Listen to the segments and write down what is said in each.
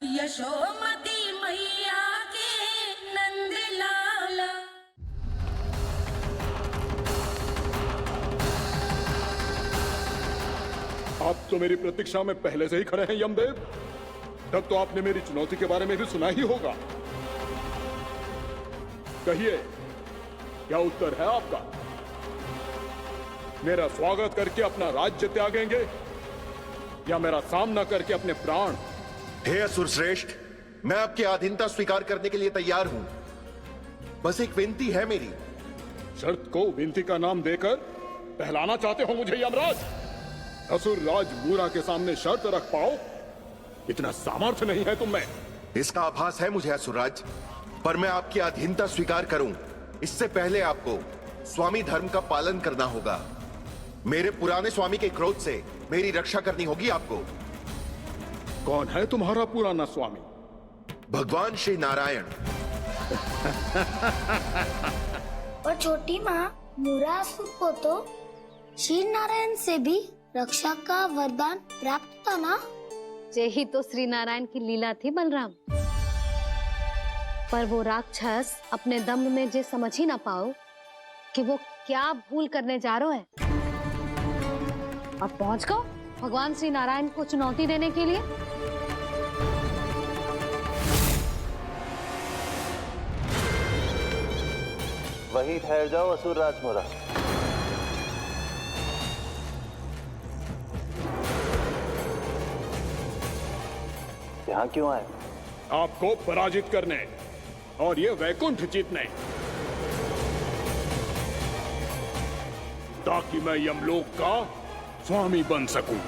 यशोमती मैया के नंद लाला। आप तो मेरी प्रतीक्षा में पहले से ही खड़े हैं यमदेव। तब तो आपने मेरी चुनौती के बारे में भी सुना ही होगा। कहिए, क्या उत्तर है आपका? मेरा स्वागत करके अपना राज्य त्यागेंगे या मेरा सामना करके अपने प्राण? हे असुर श्रेष्ठ, मैं आपकी अधीनता स्वीकार करने के लिए तैयार हूं। बस एक विनती है मेरी। शर्त को विनती का नाम देकर पहलाना चाहते हो मुझे यमराज? असुर राज मूरा के सामने शर्त रख पाओ, इतना सामर्थ्य नहीं है तुम में। इसका आभास है मुझे असुरराज, पर मैं आपकी अधीनता स्वीकार करूं इससे पहले आपको स्वामी धर्म का पालन करना होगा। मेरे पुराने स्वामी के क्रोध से मेरी रक्षा करनी होगी आपको। कौन है तुम्हारा पुराना स्वामी? भगवान श्री नारायण। और छोटी माँ, मूरासुर को तो श्री नारायण से भी रक्षा का वरदान प्राप्त था ना? यही तो श्री नारायण की लीला थी बलराम। पर वो राक्षस अपने दम में जे समझ ही ना पाओ कि वो क्या भूल करने जा रहा है। अब पहुंच गो भगवान श्री नारायण को चुनौती देने के लिए। वहीं ठहर जाओ असुर राज मोरा। यहाँ क्यों आए? आपको पराजित करने और ये वैकुंठ जीतने, ताकि मैं यमलोक का स्वामी बन सकूं।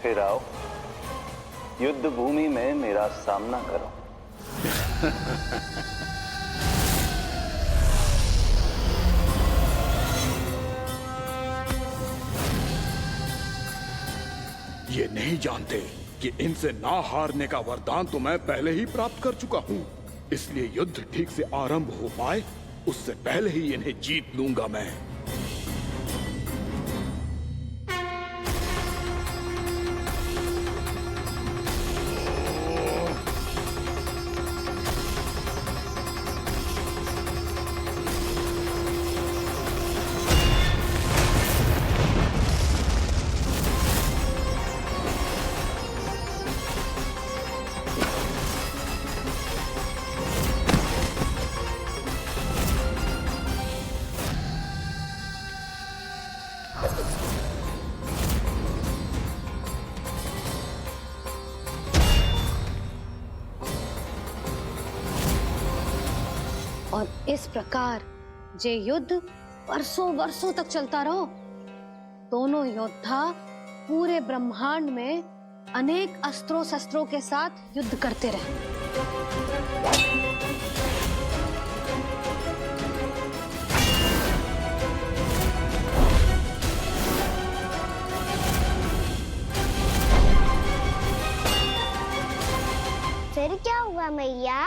फिर आओ, युद्ध भूमि में मेरा सामना करो। ये नहीं जानते कि इनसे ना हारने का वरदान तो मैं पहले ही प्राप्त कर चुका हूँ। इसलिए युद्ध ठीक से आरंभ हो पाए उससे पहले ही इन्हें जीत लूंगा मैं। और इस प्रकार ये युद्ध वर्षों वर्षों तक चलता रहो। दोनों योद्धा पूरे ब्रह्मांड में अनेक अस्त्रों शस्त्रों के साथ युद्ध करते रहे। फिर क्या हुआ मैया?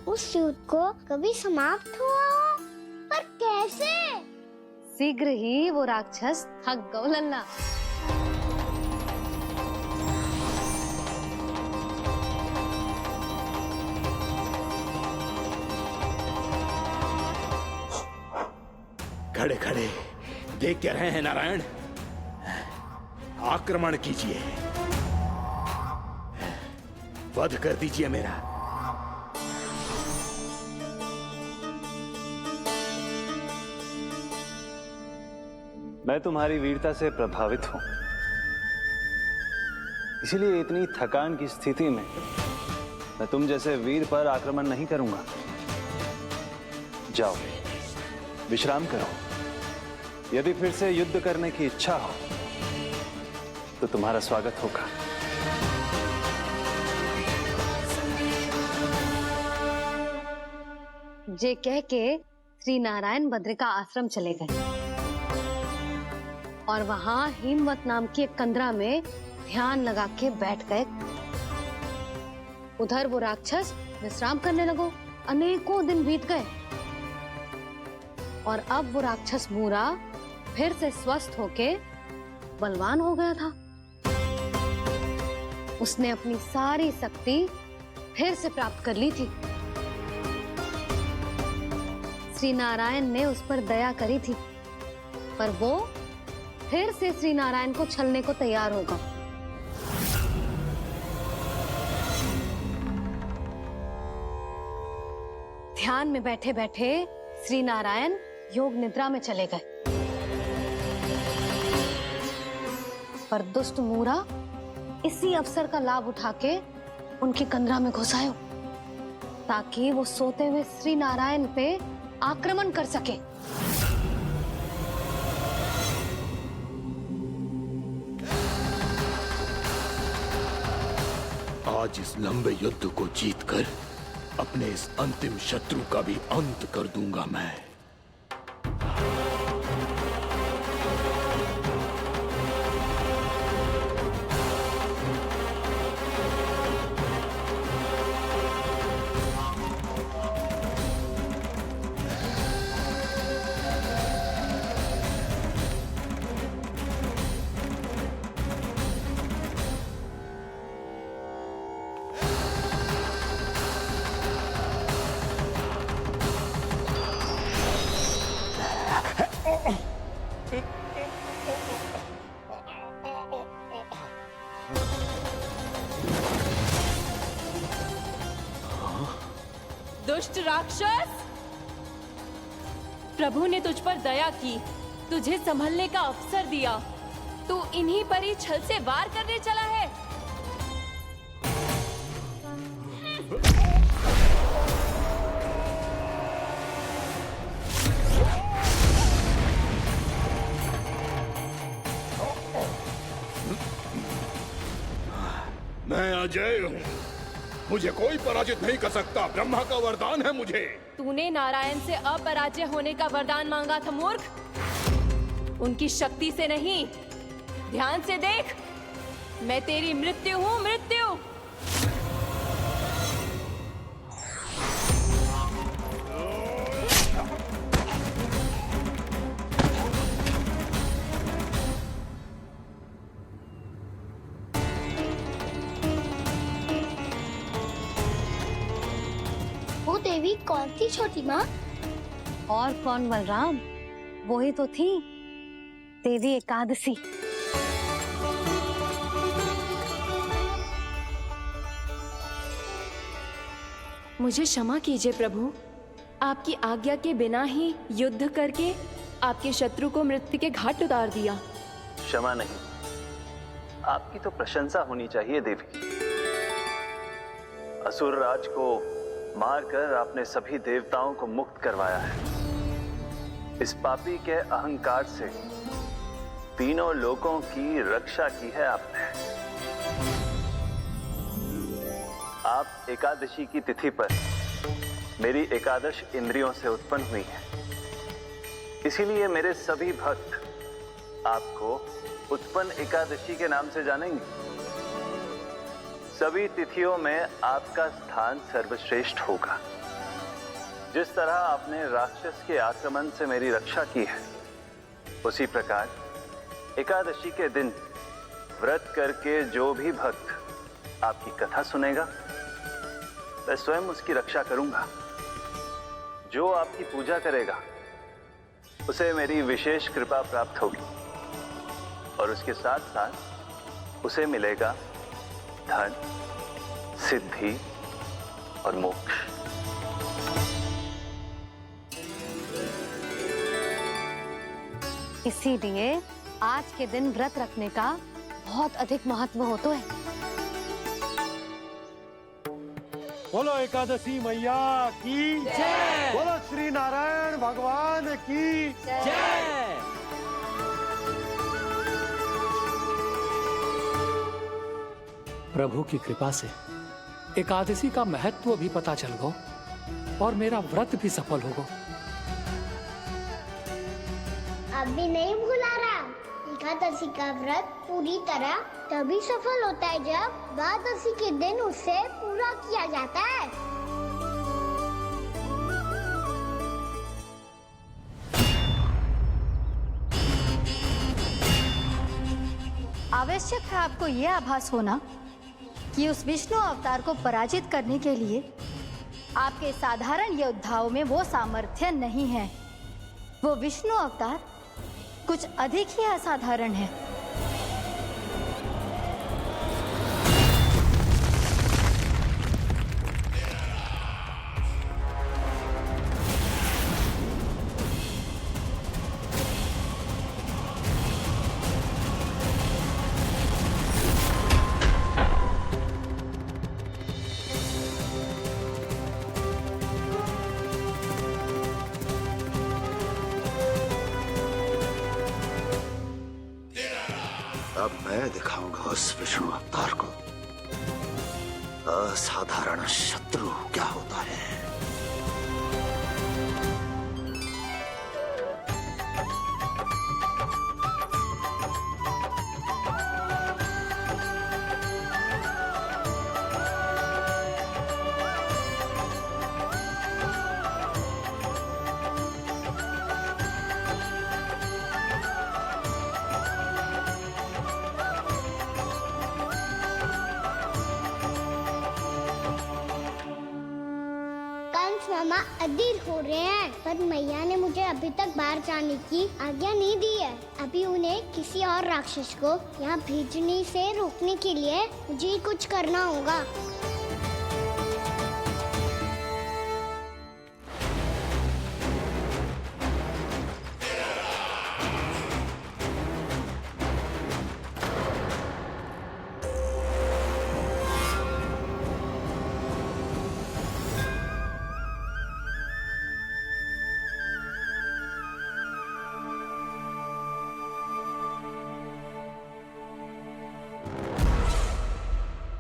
उस युद्ध को कभी समाप्त हुआ हो, पर कैसे? शीघ्र ही वो राक्षस थक गौ लल्ला। खड़े खड़े देख क्या रहे हैं नारायण? आक्रमण कीजिए, वध कर दीजिए मेरा। मैं तुम्हारी वीरता से प्रभावित हूं, इसीलिए इतनी थकान की स्थिति में मैं तुम जैसे वीर पर आक्रमण नहीं करूंगा। जाओ विश्राम करो। यदि फिर से युद्ध करने की इच्छा हो तो तुम्हारा स्वागत होगा। जे कह के श्री नारायण बद्रिका आश्रम चले गए। और वहां हिमवत नाम की एक कंदरा में ध्यान लगा के बैठ गए। उधर वो राक्षस विश्राम करने लगो। अनेकों दिन बीत गए और अब वो राक्षस मूरा फिर से स्वस्थ होके बलवान हो गया था। उसने अपनी सारी शक्ति फिर से प्राप्त कर ली थी। श्री नारायण ने उस पर दया करी थी, पर वो फिर से श्री नारायण को छलने को तैयार होगा। ध्यान में बैठे बैठे श्री नारायण योग निद्रा में चले गए, पर दुष्ट मूरा इसी अवसर का लाभ उठा के उनकी कंदरा में घुस आयो, ताकि वो सोते हुए श्री नारायण पे आक्रमण कर सके। आज इस लंबे युद्ध को जीतकर अपने इस अंतिम शत्रु का भी अंत कर दूंगा मैं। दुष्ट राक्षस, प्रभु ने तुझ पर दया की, तुझे संभलने का अवसर दिया। तू इन्हीं पर ही छल से वार करने चला है। मैं अजय हूँ, मुझे कोई पराजित नहीं कर सकता। ब्रह्मा का वरदान है मुझे। तूने नारायण से अपराजय होने का वरदान मांगा था मूर्ख, उनकी शक्ति से नहीं। ध्यान से देख, मैं तेरी मृत्यु हूँ, मृत्यु। वो देवी कौन थी छोटी माँ? और कौन बलराम, वो ही तो थी देवी एकादशी। मुझे क्षमा कीजिए प्रभु, आपकी आज्ञा के बिना ही युद्ध करके आपके शत्रु को मृत्यु के घाट उतार दिया। क्षमा नहीं, आपकी तो प्रशंसा होनी चाहिए देवी। असुर राज को मारकर आपने सभी देवताओं को मुक्त करवाया है। इस पापी के अहंकार से तीनों लोकों की रक्षा की है आपने। आप एकादशी की तिथि पर मेरी एकादश इंद्रियों से उत्पन्न हुई हैं। इसीलिए मेरे सभी भक्त आपको उत्पन्न एकादशी के नाम से जानेंगे। सभी तिथियों में आपका स्थान सर्वश्रेष्ठ होगा। जिस तरह आपने राक्षस के आक्रमण से मेरी रक्षा की है, उसी प्रकार एकादशी के दिन व्रत करके जो भी भक्त आपकी कथा सुनेगा, मैं स्वयं उसकी रक्षा करूंगा। जो आपकी पूजा करेगा, उसे मेरी विशेष कृपा प्राप्त होगी और उसके साथ साथ उसे मिलेगा धन, सिद्धि और मोक्ष। इसीलिए आज के दिन व्रत रखने का बहुत अधिक महत्व होता है। बोलो एकादशी मैया की जय। बोलो श्री नारायण भगवान की जय। प्रभु की कृपा से एकादशी का महत्व भी पता चल गो और मेरा व्रत भी सफल हो गो। अब भी नहीं भूला रहा, एकादशी का व्रत पूरी तरह तभी सफल होता है जब द्वादशी के दिन उसे पूरा किया जाता है। आवश्यक है आपको यह आभास होना कि उस विष्णु अवतार को पराजित करने के लिए आपके साधारण योद्धाओं में वो सामर्थ्य नहीं है। वो विष्णु अवतार कुछ अधिक ही असाधारण है। अब मैं दिखाऊंगा उस विष्णु अवतार को असाधारण शत्रु क्या होता है। कंस मामा अधीर हो रहे हैं, पर मैया ने मुझे अभी तक बाहर जाने की आज्ञा नहीं दी है। अभी उन्हें किसी और राक्षस को यहाँ भेजने से रोकने के लिए मुझे ही कुछ करना होगा।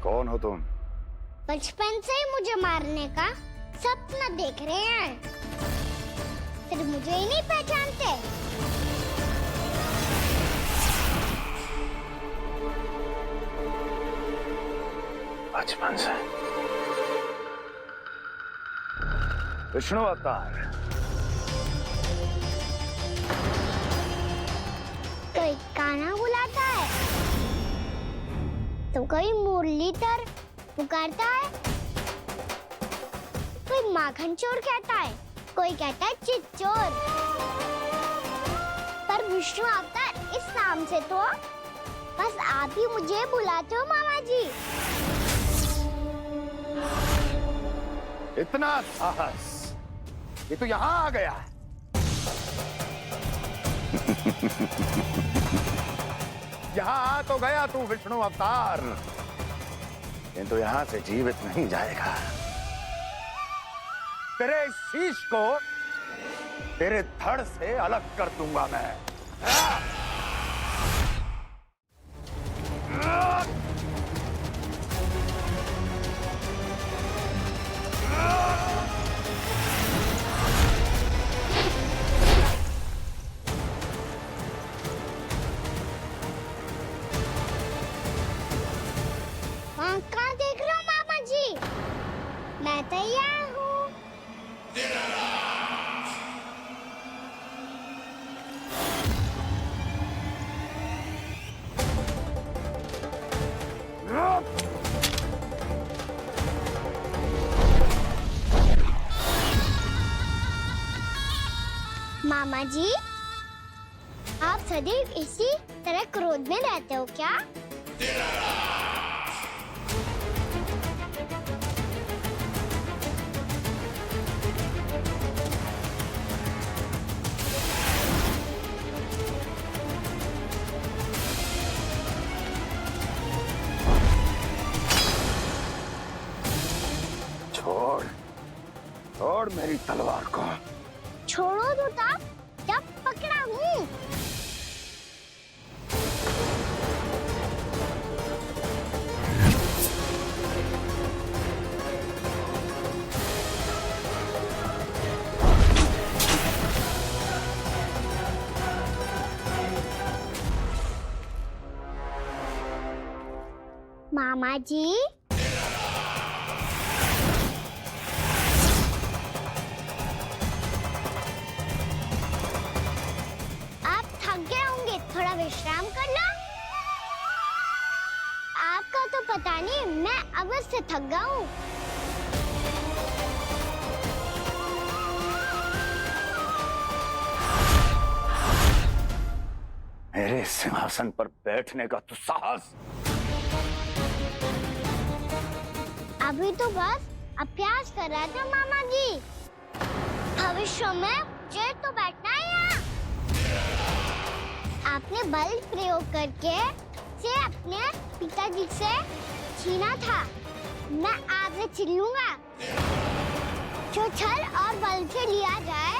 कौन हो तुम? बचपन से ही मुझे मारने का सपना देख रहे हैं, फिर मुझे ही नहीं पहचानते। बचपन से विष्णु अवतार। कोई कान्हा बुलाता है तो कोई मुरलीधर पुकारता है, कोई माखन चोर कहता है, कोई कहता है चिच्चोर। पर विष्णु अवतार इस नाम से तो बस आप ही मुझे बुलाते हो मामा जी। इतना साहस ये तो यहाँ आ गया है। यहाँ आ तो गया तू विष्णु अवतार, किंतु यहाँ से जीवित नहीं जाएगा। तेरे इस शीश को तेरे धड़ से अलग कर दूंगा मैं। वहाँ कहाँ देख रहे हो मामा जी? मैं तैयार हूँ। मामा जी, आप सदैव इसी तरह क्रोध में रहते हो क्या? छोड़ छोड़ मेरी तलवार को। छोड़ो तो तब जब पकड़ा हूँ। मामा जी, आप थक गए होंगे, थोड़ा विश्राम कर लो। आपका तो पता नहीं, मैं अवश्य थक गया हूँ। मेरे सिंहासन पर बैठने का तो साहस। अभी तो बस अभ्यास कर रहा था मामा जी। भविष्य में मुझे तो बैठना है यहाँ। आपने बल प्रयोग करके से अपने पिताजी से छीना था। मैं आपसे छीन लूंगा। जो छल और बल से लिया जाए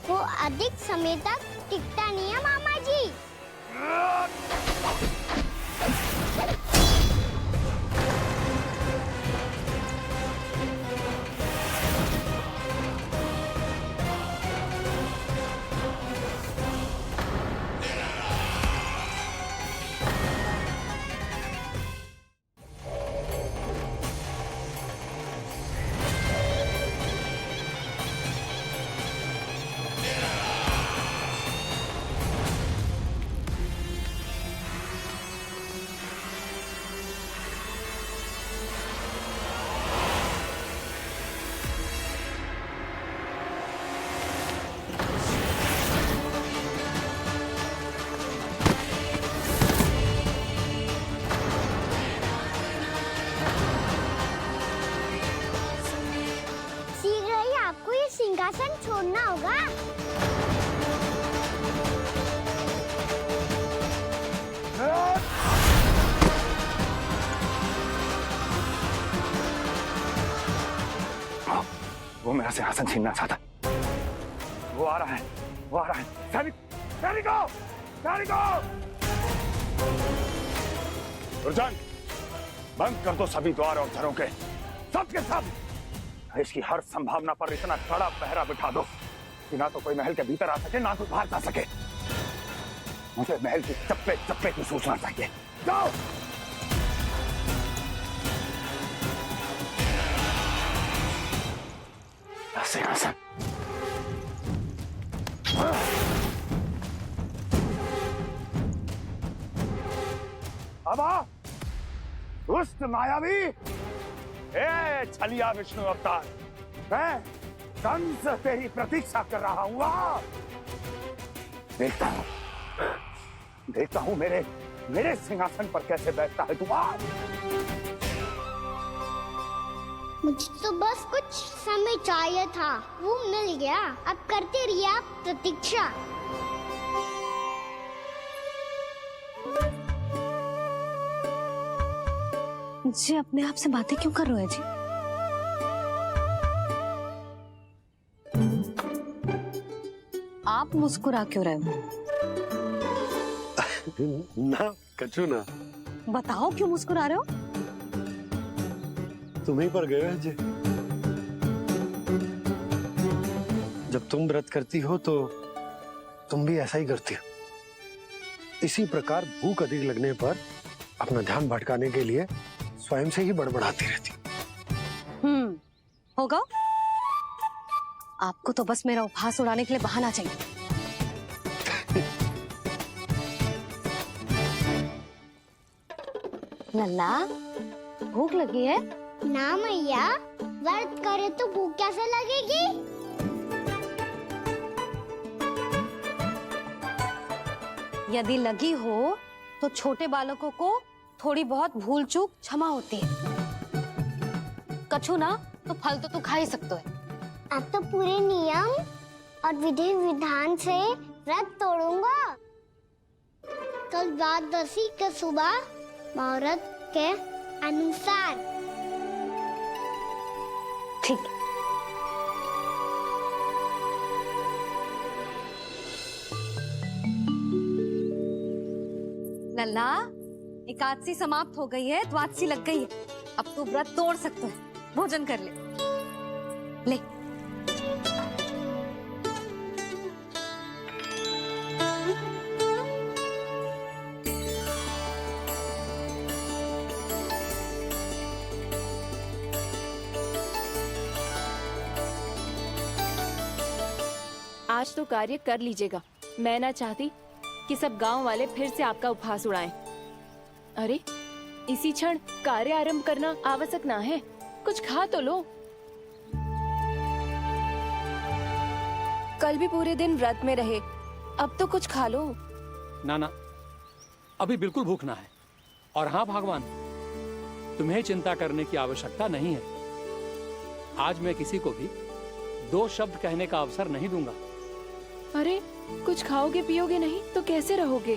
वो अधिक समय तक टिकता नहीं है मामा जी। शीघ्र ही आपको ये सिंहासन छोड़ना होगा। वो मेरा सिंहासन छीनना चाहता। वो आ रहा है, वो आ रहा है। सैनिकों, दुर्जन, बंद कर दो सभी द्वार और घरों के, सब के सब। इसकी हर संभावना पर इतना कड़ा पहरा बिठा दो कि ना तो कोई महल के भीतर आ सके, ना कोई बाहर जा सके। मुझे महल की चप्पे चप्पे की सूचना चाहिए। जाओ। सिंहासन। अब आ, दुष्ट मायावी, ए छलिया विष्णु अवतार, मैं कंस तेरी प्रतीक्षा कर रहा हूँ। देखता हूँ मेरे सिंहासन पर कैसे बैठता है तू। मुझे तो बस कुछ समय चाहिए था, वो मिल गया। अब करते रहिए आप प्रतीक्षा। जी अपने आप से बातें क्यों कर रहे हैं जी? आप मुस्कुरा क्यों रहे हो? ना कछु ना। बताओ क्यों मुस्कुरा रहे हो? तुम्हीं पर गए हैं जी। जब तुम व्रत करती हो तो तुम भी ऐसा ही करती हो। इसी प्रकार भूख अधिक लगने पर अपना ध्यान भटकाने के लिए स्वयं से ही बड़बड़ाती रहती। होगा। आपको तो बस मेरा उपहास उड़ाने के लिए बहाना चाहिए। लल्ला, भूख लगी है? ना मैया, व्रत करे तो भूख कैसे लगेगी? यदि लगी हो तो छोटे बालकों को थोड़ी बहुत भूल चूक क्षमा होती है। कछु ना तो फल तो तू खा ही सकते है। अब तो पूरे नियम और विधि विधान से व्रत तोड़ूंगा। कल द्वादशी के सुबह मुहूर्त के अनुसार। ठीक। लल्ला, एकादशी समाप्त हो गई है, द्वादशी लग गई है। अब तू व्रत तोड़ सकते है। भोजन कर ले। ले। आज तो कार्य कर लीजिएगा। मैं ना चाहती कि सब गांव वाले फिर से आपका उपहास उड़ाएं। अरे इसी क्षण कार्य आरंभ करना आवश्यक ना है, कुछ खा तो लो। कल भी पूरे दिन व्रत में रहे, अब तो कुछ खा लो। ना ना, अभी बिल्कुल भूख ना है। और हाँ भगवान, तुम्हें चिंता करने की आवश्यकता नहीं है। आज मैं किसी को भी 2 शब्द कहने का अवसर नहीं दूंगा। अरे कुछ खाओगे पियोगे नहीं तो कैसे रहोगे?